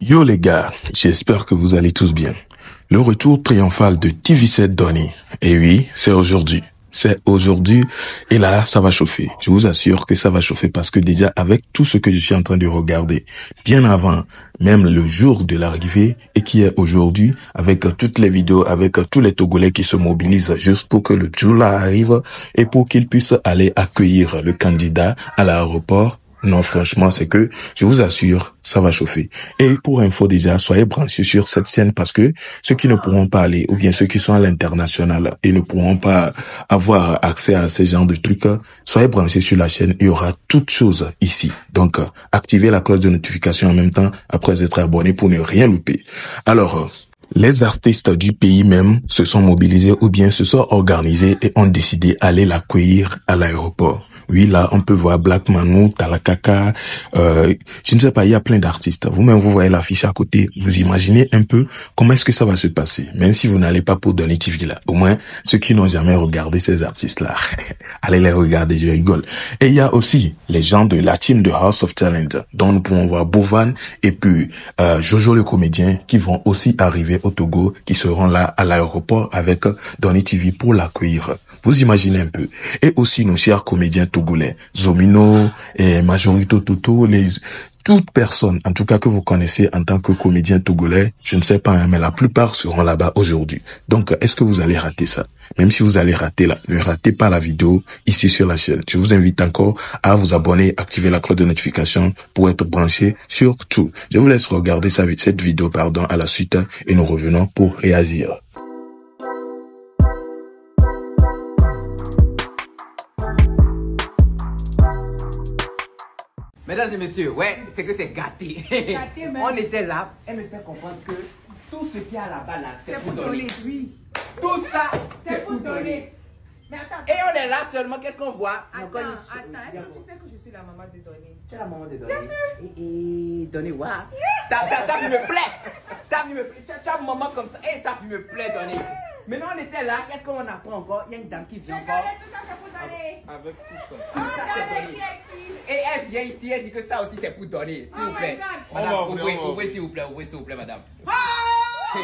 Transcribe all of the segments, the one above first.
Yo les gars, j'espère que vous allez tous bien. Le retour triomphal de TV7 Donny. Et oui, c'est aujourd'hui. C'est aujourd'hui. Et là, ça va chauffer. Je vous assure que ça va chauffer parce que déjà, avec tout ce que je suis en train de regarder, bien avant, même le jour de l'arrivée, et qui est aujourd'hui, avec toutes les vidéos, avec tous les Togolais qui se mobilisent juste pour que le jour-là arrive et pour qu'ils puissent aller accueillir le candidat à l'aéroport. Non, franchement, c'est que, je vous assure, ça va chauffer. Et pour info déjà, soyez branchés sur cette chaîne parce que ceux qui ne pourront pas aller, ou bien ceux qui sont à l'international et ne pourront pas avoir accès à ce genre de trucs, soyez branchés sur la chaîne, il y aura toutes choses ici. Donc, activez la cloche de notification en même temps après être abonné pour ne rien louper. Alors, les artistes du pays même se sont mobilisés ou bien se sont organisés et ont décidé d'aller l'accueillir à l'aéroport. Oui, là, on peut voir Black Manu, Talakaka, je ne sais pas, il y a plein d'artistes. Vous-même, vous voyez l'affiche à côté. Vous imaginez un peu comment est-ce que ça va se passer. Même si vous n'allez pas pour Donny TV là. Au moins, ceux qui n'ont jamais regardé ces artistes-là, allez les regarder, je rigole. Et il y a aussi les gens de la team de House of Talent, dont nous pouvons voir Bovan et puis Jojo le comédien, qui vont aussi arriver au Togo, qui seront là à l'aéroport avec Donny TV pour l'accueillir. Vous imaginez un peu. Et aussi nos chers comédiens togolais, Zomino et Majorito Toto, toute personne, en tout cas que vous connaissez en tant que comédien togolais, je ne sais pas, hein, mais la plupart seront là-bas aujourd'hui. Donc, est-ce que vous allez rater ça? Même si vous allez rater là, ne ratez pas la vidéo ici sur la chaîne. Je vous invite encore à vous abonner, activer la cloche de notification pour être branché sur tout. Je vous laisse regarder cette vidéo, à la suite et nous revenons pour réagir. Mesdames et messieurs, ouais, c'est que c'est gâté. Gâté, même. On était là, elle me fait comprendre que tout ce qu'il y a là-bas, là, c'est pour donner. Oui. Tout ça, C'est pour donner. Mais attends. Et on est là seulement, qu'est-ce qu'on voit? Attends, est-ce que tu sais que je suis la maman de Donny? Tu es la maman de Donny. Bien sûr. Et Donny, waouh. Ta vie me plaît. Ta vie me plaît. Tu as un moment comme ça. Et ta vie me plaît, Donny. Maintenant, on était là, qu'est-ce qu'on apprend encore? Il y a une dame qui vient encore. Regardez, tout ça, c'est pour donner. Avec tout ça. Oh, regardez qui est ici. Et elle vient ici, elle dit que ça aussi c'est pour donner. S'il Oh vous plaît. my God. Madame, On va ouvrir. ouvrez s'il vous plaît, madame. Oh! Mais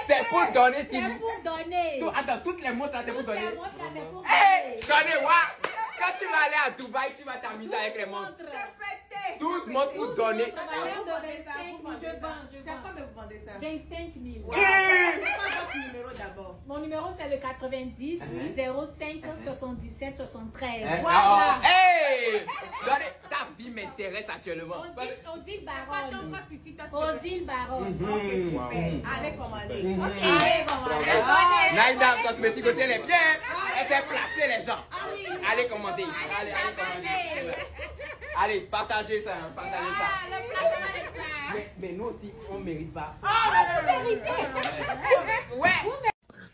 C'est pour donner, C'est pour donner. Attends, toutes les montres là, c'est pour donner. Les montres, là, c'est pour Hé, donner. Donner, waouh! Quand tu vas aller à Dubaï, tu vas t'amuser avec les montres. Répétez. 12 montres pour donner. Valeur de vendez ça, 25 vous 000. vendez Je ça. vends, je C'est vends. quoi que vous vendez ça? 25 000. Wow. C'est quoi votre numéro d'abord? Mon numéro, c'est le 90 05 77 73. Voilà. Hé! Donner, ta vie m'intéresse actuellement. Odile Pas Baronne. ton quoi sur TikTok. Odile Baronne. Ok, super. Allez commander. Ok. Allez commander. Naïda Cosmétique aussi, elle est bien. Elle fait placer les gens. Ah oui. Allez commander. Allez commander. Allez, partagez ça. Partagez ça. Ah, le placement de ça. Mais nous aussi, on ne mérite pas. Oh, Ouais.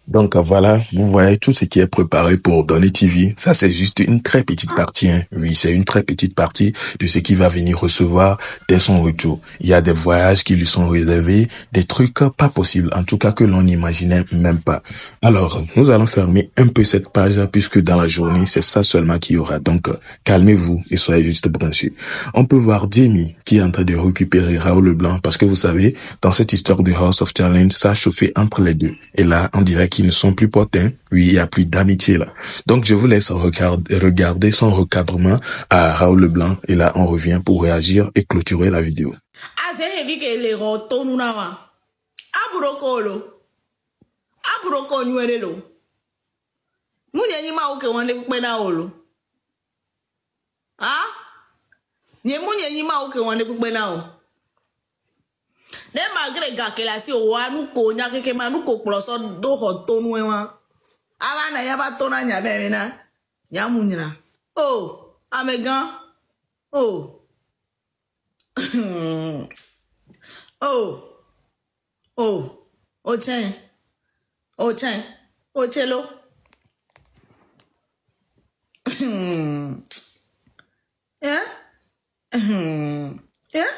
Donc voilà, vous voyez tout ce qui est préparé pour Donny TV. Ça, c'est juste une très petite partie. Hein. Oui, c'est une très petite partie de ce qu'il va venir recevoir dès son retour. Il y a des voyages qui lui sont réservés, des trucs pas possibles, en tout cas que l'on n'imaginait même pas. Alors, nous allons fermer un peu cette page puisque dans la journée, c'est ça seulement qu'il y aura. Donc, calmez-vous et soyez juste branchés. On peut voir Jamie qui est en train de récupérer Raoul Leblanc parce que vous savez, dans cette histoire de House of Talent, ça a chauffé entre les deux. Et là, on dirait qu'ils ne sont plus potes, hein. Oui, il n'y a plus d'amitié là. Donc, je vous laisse regarder son recadrement à Raoul Leblanc. Et là, on revient pour réagir et clôturer la vidéo. Ne malgré gakela si o wa nu ko nya keke ma nu ko ploso do ho tonu e wa aba na ya ba tona nya be mi na nya mu nyina oh amegan oh oh o chen o chelo yeah yeah.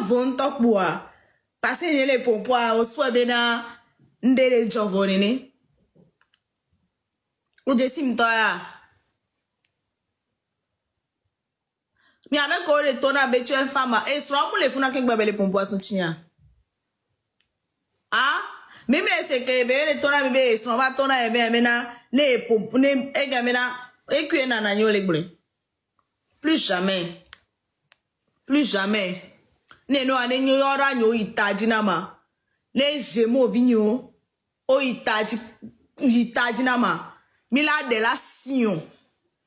vont top bois. Passer les pompois au soit bena ndele jovonini. Ou de simtoya. Mi ame ko le tona be tu en femme et sera pour les funa ke gbe les pompois sont tia. Ah, même les que be le tona be sera ba tona e be mena ne pompo ne e gamena e ku na na nyole gble. Plus jamais. Plus jamais. Ne no ane nyo yora nyo itaji nama. Le jemo vigno. O itaji nama. Mila de la sion.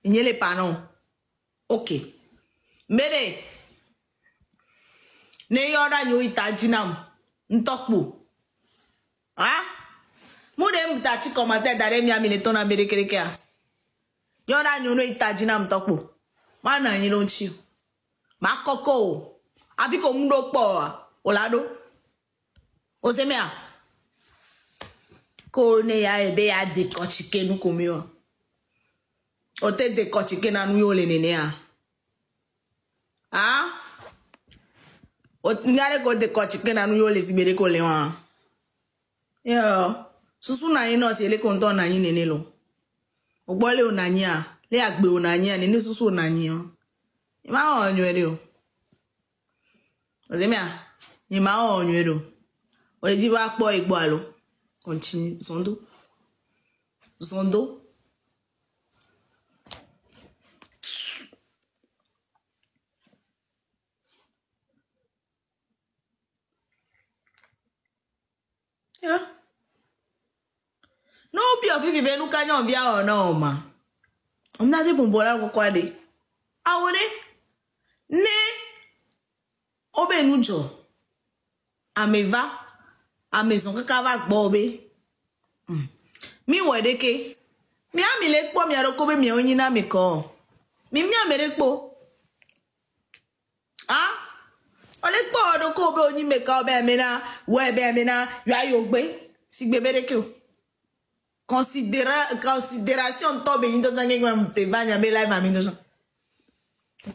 Nye le panon. Ok. Mbede. Ne yora nyo itaji nam. Ntokpo. Ha? Moude mtachi komante dare mi amile tona bere kerekea. Yora nyo no itaji nam ntokpo. Mana nyi don chiu. Ma koko. Afiko mundo po. Olado. Osemea. Ko ne ya ebe ya dekochike nu komio. Ote dekochike na nu yole nene ya. Ah? Ngare ko dekochike na nu yole sibere ko lewa. Yo. Susu na yin no se le konton na yin nene lo. Ogbole onanyi a. Le agbe onanyi a nene susu onanyi o. Ima o nywere o. Osemea. Ima o nywere o. Ole jiba po igbo alo. Continue. Zondo. Zondo. Yeah. No pi of vivi benu kanyo bia o na o ma. Omna de bombola ko kwade. Awone ne obenujo. Ameva a maison kaka va gbobe. Mi wedeke. Mi amile kpo mi arokobe mi onyina mi ko. Mi amere kpo. Ah? Ole kpo odokobe onyi me ka obe amena, we be amena, yo ayogbe. Sigbe bereke o. Considération tobe into zange kwa te banya be live ami do.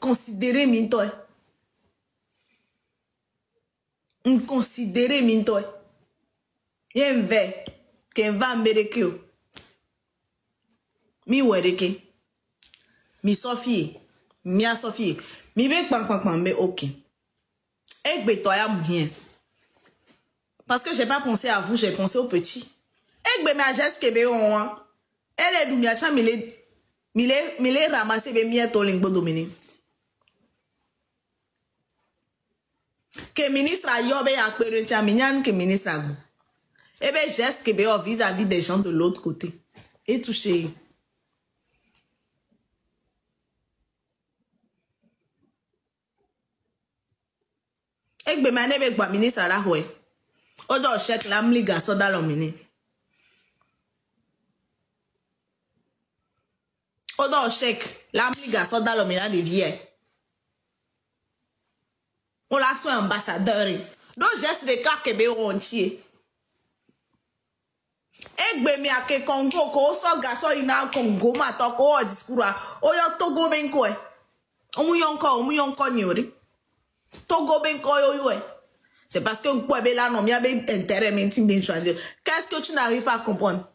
Considérer mi to. Considérer mi to. Yen ve ke va mbereke o. Mi wedeke. Mi Sophie. Mi a Sophie. Mi be kpan me ok. Egbe to ya mouhien. Parce que j'ai pas pensé à vous, j'ai pensé aux petits. Egbe me a geste kebe on. Elle du mi a cha mile ramasser be mi to lingbo domini. Que ministre a yobe ya kwere cha minyan ke ministre a go. Eh bien, geste que vis-à-vis des gens de l'autre côté. Et toucher. Et que mané be gba ministre la hoye. Odo chèque la mliga soda lomini. Odo chèque la mliga soda lomina de vie. On la soit ambassadeur. Donc geste de car que be rontier. Egbe mi ake Congo ko so gaso ina Congo ma to ko diskura oyo Togo benko e omu yonko nyori Togo benko yo e c'est parce que on peut be là non mi abe intérêt menti bien choisir. Qu'est-ce que tu n'arrives pas à comprendre?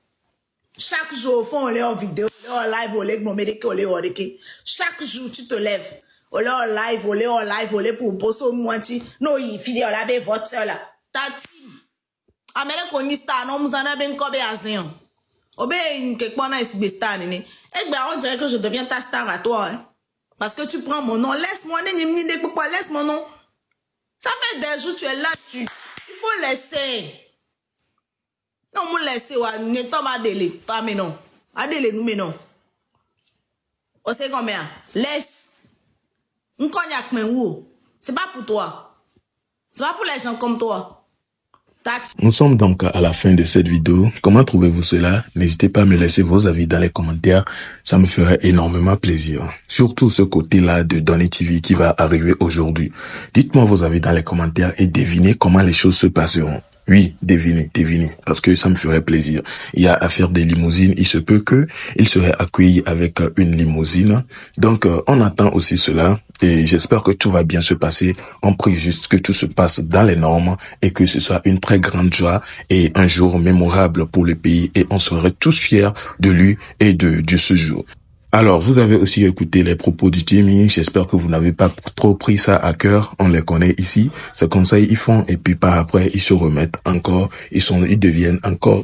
Chaque jour font leur vidéo leur live au leg momedeke au le chaque jour tu te lèves au leur live pour bosso moiti no il fili la be vote là tati amele konista no muzana ben kobe azen. Obe nke kpona esibe star nini. Egbe on dirait que je deviens ta star à toi hein. Parce que tu prends mon nom, laisse-moi ni de pourquoi laisse mon nom. Ça fait des jours tu es là il faut laisser. Non me laisser wa ne toma dele, toi mais non. Adele nous mais non. O sait combien? Laisse. Un cognac mais où? C'est pas pour toi. C'est pas pour les gens comme toi. Nous sommes donc à la fin de cette vidéo. Comment trouvez-vous cela? N'hésitez pas à me laisser vos avis dans les commentaires. Ça me ferait énormément plaisir. Surtout ce côté-là de Donny TV qui va arriver aujourd'hui. Dites-moi vos avis dans les commentaires et devinez comment les choses se passeront. Oui, devinez, parce que ça me ferait plaisir. Il y a à faire des limousines, il se peut que il serait accueilli avec une limousine. Donc, on attend aussi cela et j'espère que tout va bien se passer. On prie juste que tout se passe dans les normes et que ce soit une très grande joie et un jour mémorable pour le pays et on serait tous fiers de lui et de ce jour. Alors, vous avez aussi écouté les propos du Jimmy. J'espère que vous n'avez pas trop pris ça à cœur. On les connaît ici. Ce conseil, ils font et puis par après, ils se remettent encore. Ils deviennent encore,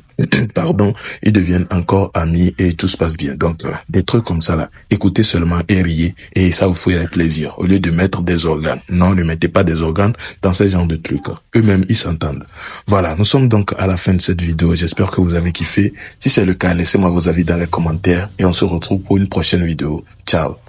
ils deviennent encore amis et tout se passe bien. Donc, des trucs comme ça là. Écoutez seulement et riez et ça vous ferait plaisir. Au lieu de mettre des organes. Non, ne mettez pas des organes dans ce genre de trucs. Eux-mêmes, ils s'entendent. Voilà. Nous sommes donc à la fin de cette vidéo. J'espère que vous avez kiffé. Si c'est le cas, laissez-moi vos avis dans les commentaires et on se retrouve pour une prochaine vidéo. Ciao.